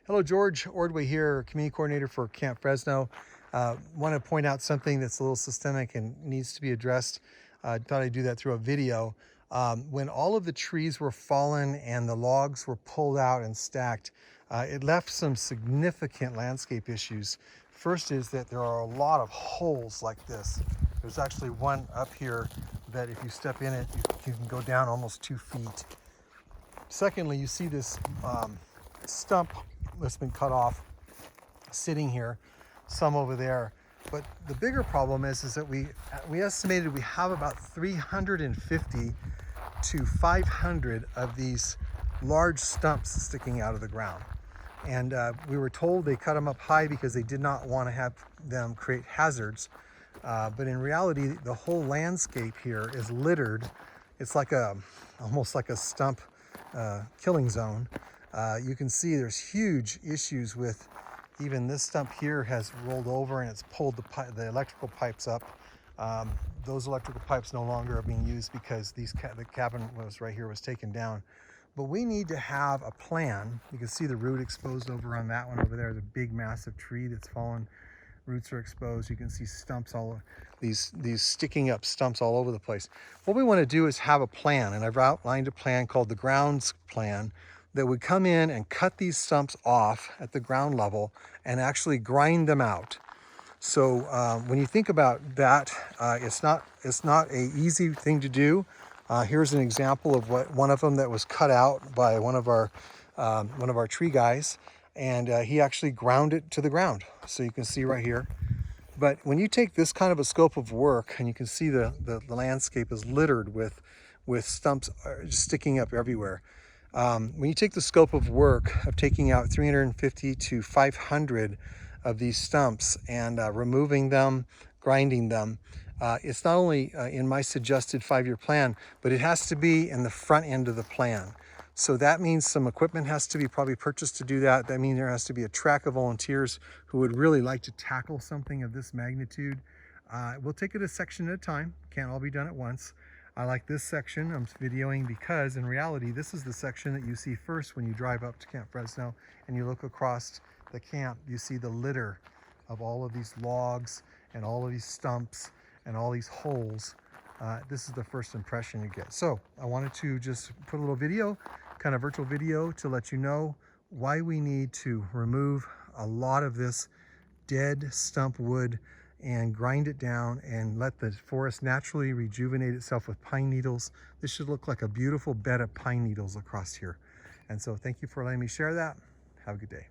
Hello, George Ordway here, Community Coordinator for Camp Fresno. Want to point out something that's a little systemic and needs to be addressed. Thought I'd do that through a video. When all of the trees were fallen and the logs were pulled out and stacked, it left some significant landscape issues. First is that there are a lot of holes like this. There's actually one up here that if you step in it, you can go down almost 2 feet. Secondly, you see this stump that's been cut off sitting here, some over there. But the bigger problem is that we estimated we have about 350 to 500 of these large stumps sticking out of the ground. And we were told they cut them up high because they did not want to have them create hazards. But in reality, the whole landscape here is littered. It's like almost like a stump killing zone. You can see there's huge issues with even this stump here has rolled over and it's pulled the electrical pipes up. Those electrical pipes no longer are being used because the cabin was right here was taken down. But we need to have a plan. You can see the root exposed over on that one over there, the big massive tree that's fallen. Roots are exposed. You can see stumps all over, these sticking up stumps all over the place. What we want to do is have a plan, and I've outlined a plan called the grounds plan that would come in and cut these stumps off at the ground level and actually grind them out. So when you think about that, it's not a easy thing to do. Here's an example of one of them that was cut out by one of our tree guys, and he actually ground it to the ground. So you can see right here. But when you take this kind of a scope of work, and you can see the landscape is littered with stumps just sticking up everywhere. When you take the scope of work of taking out 350 to 500 of these stumps and removing them, grinding them, it's not only in my suggested 5-year plan, but it has to be in the front end of the plan. So that means some equipment has to be probably purchased to do that. That means there has to be a track of volunteers who would really like to tackle something of this magnitude. We'll take it a section at a time. Can't all be done at once. I like this section I'm videoing because in reality, this is the section that you see first when you drive up to Camp Fresno and you look across the camp. You see the litter of all of these logs and all of these stumps and all these holes. This is the first impression you get. So I wanted to just put a little video, kind of virtual video, to let you know why we need to remove a lot of this dead stump wood and grind it down and let the forest naturally rejuvenate itself with pine needles. This should look like a beautiful bed of pine needles across here. And so thank you for letting me share that. Have a good day.